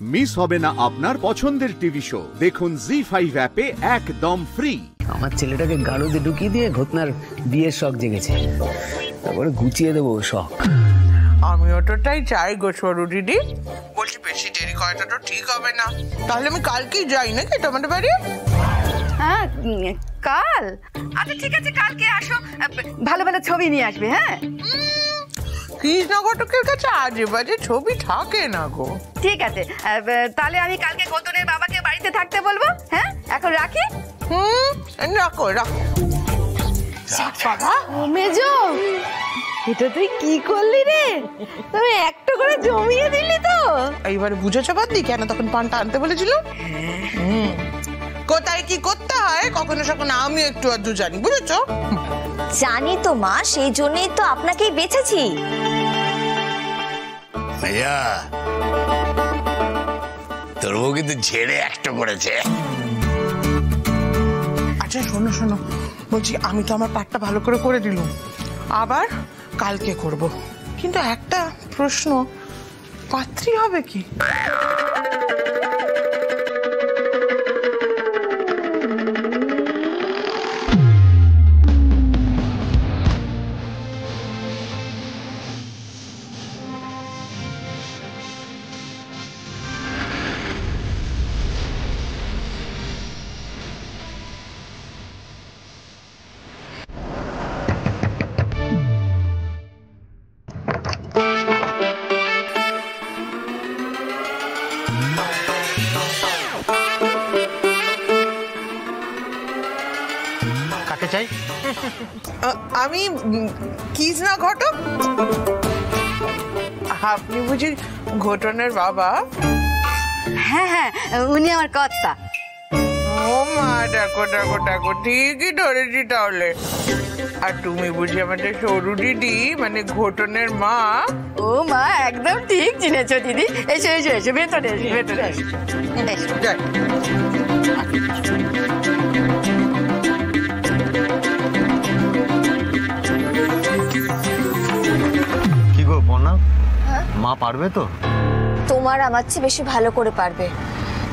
Miss হবে না আপনার পছন্দের টিভি শো। দেখুন জি5 অ্যাপে একদম ফ্রি। আমার ছেলেটাকে গাড়ুতে ঢুকিয়ে দিয়ে ঘটনার বিয়ের শখ জেগেছে, তারপরে গুছিয়ে দেবো শখ। আমি ওটাই চাই গো সরু দিদি। বলছি বেশি দেরি করাটা তো ঠিক হবে না, তাহলে আমি কালকেই যাই নাকি তোমাদের বাড়ি? হ্যাঁ কাল? আচ্ছা ঠিক আছে, কালকে আসো, ভালো ভালো ছবি নিয়ে আসবে। হ্যাঁ কৃষ্ণ ঘটকের কাছে আজে বাজে ছবি থাকে না গো। ঠিক আছে, তাহলে আমি কালকে গৌতমের বাবাকে বাড়িতে থাকতে বলবো। হ্যাঁ এখন রাখি। রাখো রাখো। বাবা মেজো, এটা তুই কি করলি রে? তুমি একটা করে জমিয়ে দিলি তো। এইবারে বুঝেছো বাদলি কেন তখন পানটা আনতে বলেছিল? কোথায় কি করতে হয় কখনো সখনো আমি একটু আধটু জানি, বুঝেছো? জানি তো মা, সেই জন্যই তো আপনাকেই বেঁচেছি। ভাইয়া তোর বউ কিন্তু ছেড়ে একটা করেছে। আচ্ছা শোনো শোনো, বলছি আমি তো আমার পাঠটা ভালো করে করে দিলুম, আবার কালকে করব, কিন্তু একটা প্রশ্ন, পাত্রী হবে কি? চাই আমি কৃষ্ণ ঘটক। আপনি বুঝি ঘটনের বাবা? হ্যাঁ হ্যাঁ, উনি আমার কর্তা। ও মা, দেখো দেখো দেখো, ঠিকই ধরেছি তাহলে। আর তুমি বুঝি আমাদের সরু দিদি, মানে ঘটনের মা? ও মা, একদম ঠিক চিনেছো দিদি। এসো এসো এসো, ভেতরে এসো, ভেতরে এসো। কি গো পর্ণা, মা পারবে তো? তোমার আমার চেয়ে বেশি ভালো করে পারবে,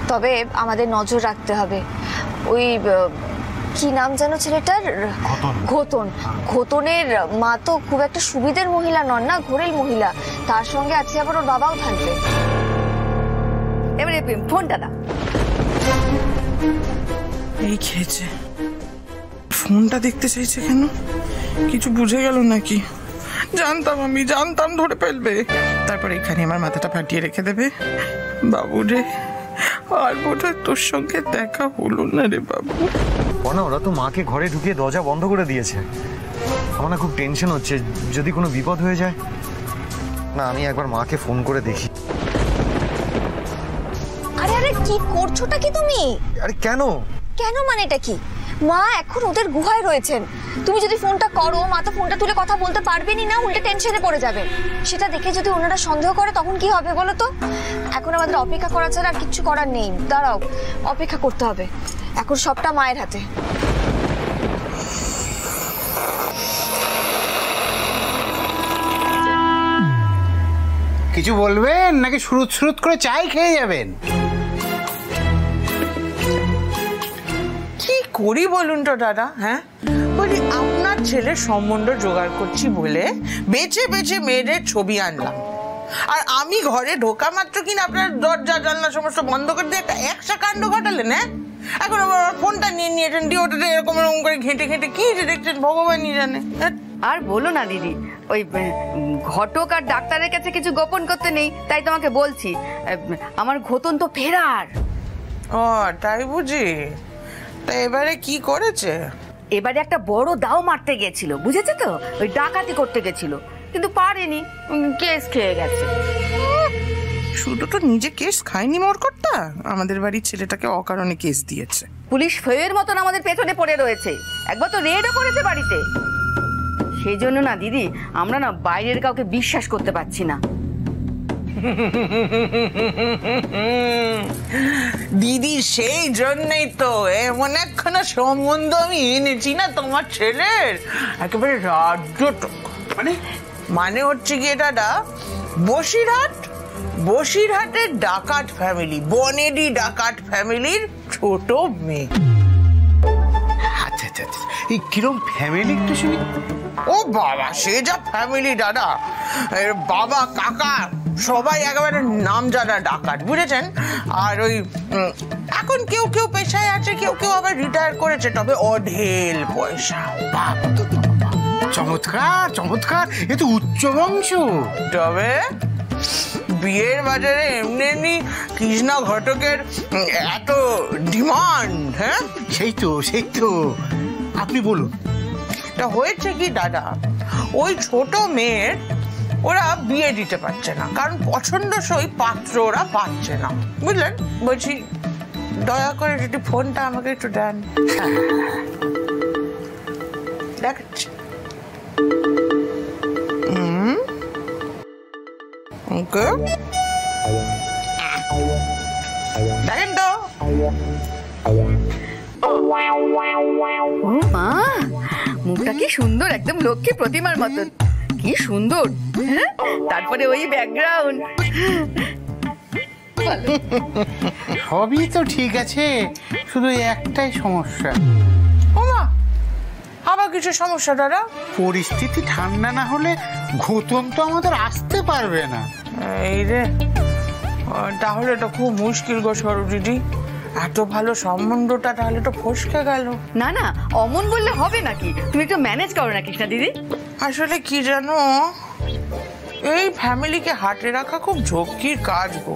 তবে আমাদের নজর রাখতে হবে। ওই কি নাম যেন ছেলেটার? ঘোতন। ঘোতনের মা তো খুব একটা সুবিধের মহিলা নন না, ঘোরেল মহিলা। তার সঙ্গে আছে আবার ওর বাবাও থাকবে। এবারে ফোনটা দাও। এই খেয়েছে, ফোনটা দেখতে চাইছে কেন? কিছু বুঝে গেল নাকি? জানতাম, আমি জানতাম ধরে ফেলবে। তারপর এখানে আমার মাথাটা ফাটিয়ে রেখে দেবে। বাবু রে, আর বোধহয় তোর সঙ্গে দেখা হলো না রে বাবু। পর্ণা, ওরা তো মাকে ঘরে ঢুকিয়ে দরজা বন্ধ করে দিয়েছে। আমার না খুব টেনশন হচ্ছে, যদি কোনো বিপদ হয়ে যায়। না, আমি একবার মাকে ফোন করে দেখি। আরে আরে, কি করছোটা কি তুমি? আরে কেন কেন মানে এটা কি? মা এখন ওদের গুহায় রয়েছেন। তুমি যদি ফোনটা করো, মা তো ফোনটা তুলে কথা বলতে পারবেনই না, উল্টে টেনশনে পড়ে যাবে। সেটা দেখে যদি ওনারা সন্দেহ করে তখন কি হবে বলো তো? এখন আমাদের অপেক্ষা করা ছাড়া আর কিচ্ছু করার নেই। দাঁড়াও, অপেক্ষা করতে হবে। এখন সবটা মায়ের হাতে। কিছু বলবেন নাকি শুরুত শুরুত করে চাই খেয়ে যাবেন? কি করি বলুন তো দাদা? হ্যাঁ বলি, আপনার ছেলের সম্বন্ধ জোগাড় করছি বলে বেছে বেছে মেয়েদের ছবি আনলাম, আর আমি ঘরে ঢোকা মাত্র কিনা আপনার দরজা জানলা সমস্ত বন্ধ করে দিয়ে একটা একশা কাণ্ড ঘটালেন। হ্যাঁ, এখন আবার ফোনটা নিয়ে নিয়েছেন, দিয়ে ওটাতে এরকম এরকম করে ঘেঁটে ঘেঁটে কি যে দেখছেন ভগবানই জানে। আর বলো না দিদি, ওই ঘটক আর ডাক্তারের কাছে কিছু গোপন করতে নেই, তাই তোমাকে বলছি। আমার ঘোতন তো ফেরার। ও তাই বুঝি? তা এবারে কি করেছে? এবারে একটা বড় দাও মারতে গেছিল, বুঝেছো তো? ওই ডাকাতি করতে গেছিল, কিন্তু পারেনি, কেস খেয়ে গেছে। শুধু তো নিজে কেস খায়নি মরকটটা, আমাদের বাড়ির ছেলেটাকে অকারণে কেস দিয়েছে। পুলিশ ফের মতন আমাদের পেছনে পড়ে রয়েছে, একবার তো রেডও করেছে বাড়িতে। সেই জন্য না দিদি, আমরা না বাইরের কাউকে বিশ্বাস করতে পারছি না। দিদি, সেই জন্যই তো এমন একখানা সম্বন্ধ আমি এনেছি না তোমার ছেলের, একেবারে রাজ্যটক। মানে হচ্ছে গিয়ে দাদা, বসিরহাট বসিরহাটের ডাকাত ফ্যামিলি, বনেদি ডাকাত ফ্যামিলির ছোট মেয়ে। আচ্ছা আচ্ছা আচ্ছা, এই কিরম ফ্যামিলি একটু শুনি। ও বাবা, সে যা ফ্যামিলি দাদা, এর বাবা কাকা সবাই একেবারে নামজাদা ডাকাত, বুঝেছেন? আর ওই এখন কেউ কেউ পেশায় আছে, কেউ কেউ আবার রিটায়ার করেছে, তবে অঢেল পয়সা। চমৎকার চমৎকার, এ তো উচ্চ বংশ। তবে বিয়ের বাজারে এমনি এমনি কৃষ্ণা ঘটকের এত ডিমান্ড। হ্যাঁ, সেই তো, আপনি বলুন। তা হয়েছে কি দাদা, ওই ছোট মেয়ের ওরা বিয়ে দিতে পারছে না, কারণ পছন্দসই পাত্র ওরা পাচ্ছে না, বুঝলেন? বলছি দয়া করে যদি ফোনটা আমাকে একটু দেন। দেখাচ্ছি। ওকে, দেখেন তো। ও মা, মুখটা কি সুন্দর, একদম লক্ষ্মী প্রতিমার মতন, কি সুন্দর। হ্যাঁ, তারপরে ওই ব্যাকগ্রাউন্ড। সবই তো ঠিক আছে, শুধু একটাই সমস্যা। ও মা, আবার কিছু সমস্যা দাদা? পরিস্থিতি ঠান্ডা না হলে ঘুতন তো আমাদের আসতে পারবে না। এই রে, তাহলে তো খুব মুশকিল গো সরু দিদি, এত ভালো সম্বন্ধটা তাহলে তো ফসকে গেল। না না, অমন বললে হবে নাকি, তুমি একটু ম্যানেজ করো না কৃষ্ণা দিদি। আসলে কি জানো, এই ফ্যামিলিকে হাতে রাখা খুব ঝক্কির কাজ গো।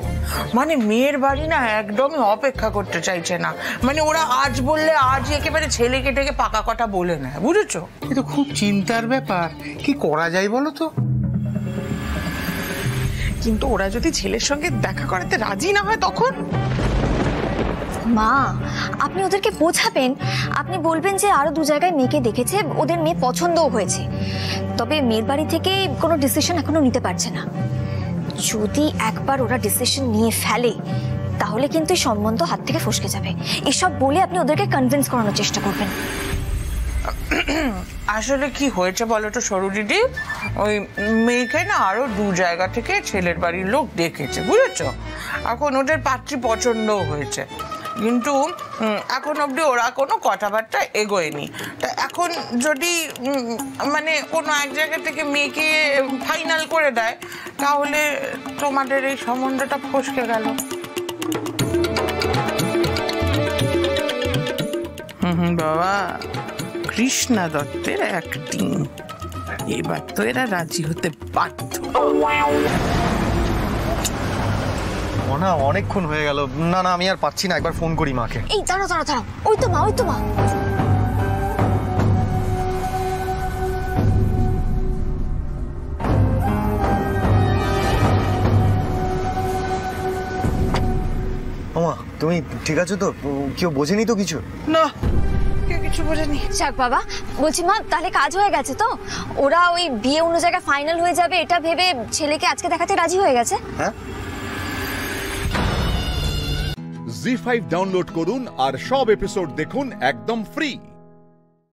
মানে মেয়ের বাড়ি না একদমই অপেক্ষা করতে চাইছে না, মানে ওরা আজ বললে আজ একেবারে ছেলেকে ডেকে পাকা কথা বলে নেয়, বুঝেছো? এ তো খুব চিন্তার ব্যাপার, কি করা যায় বলো তো? কিন্তু ওরা যদি ছেলের সঙ্গে দেখা করাতে রাজি না হয় তখন? মা, আপনি ওদেরকে বোঝাবেন, আপনি বলবেন যে আরো 2 জায়গায় মেয়েকে দেখেছে, ওদের মেয়ে পছন্দও হয়েছে, তবে মেয়ের বাড়ি থেকে কোনো ডিসিশন এখনো নিতে পারছে না। যদি একবার ওরা ডিসিশন নিয়ে ফেলে তাহলে কিন্তু এই সম্বন্ধ হাত থেকে ফসকে যাবে। এসব বলে আপনি ওদেরকে কনভিন্স করানোর চেষ্টা করবেন। আসলে কি হয়েছে বলো তো সরু দিদি, ওই মেয়েকে না আরো 2 জায়গা থেকে ছেলের বাড়ির লোক দেখেছে, বুঝেছো? এখন ওদের পাত্রী পছন্দও হয়েছে, কিন্তু এখন অবধি ওরা কোনো কথাবার্তা এগোয়নি। তা এখন যদি মানে কোনো এক জায়গা থেকে মেয়েকে ফাইনাল করে দেয় তাহলে তোমাদের এই সম্বন্ধটা ফসকে গেল। বাবা, কৃষ্ণা দত্তের অ্যাক্টিং, এবার তো এরা রাজি হতে বাধ্য। না, অনেকক্ষণ হয়ে গেল। না না, আমি আর পাচ্ছি না, একবার ফোন করি মাকে। এই দাঁড়াও দাঁড়াও দাঁড়াও, ওই তো মা, ওই তো মা। মামা, তুমি ঠিক আছো তো? কেউ বোঝেনি তো কিছু? না, কেউ কিছু বোঝেনি। যাক বাবা, বলছি মা, তাহলে কাজ হয়ে গেছে তো? ওরা ওই বিয়ে অন্য জায়গায় ফাইনাল হয়ে যাবে এটা ভেবে ছেলেকে আজকে দেখাতে রাজি হয়ে গেছে। হ্যাঁ, জি5 ডাউনলোড করুন আর সব এপিসোড দেখুন একদম ফ্রি।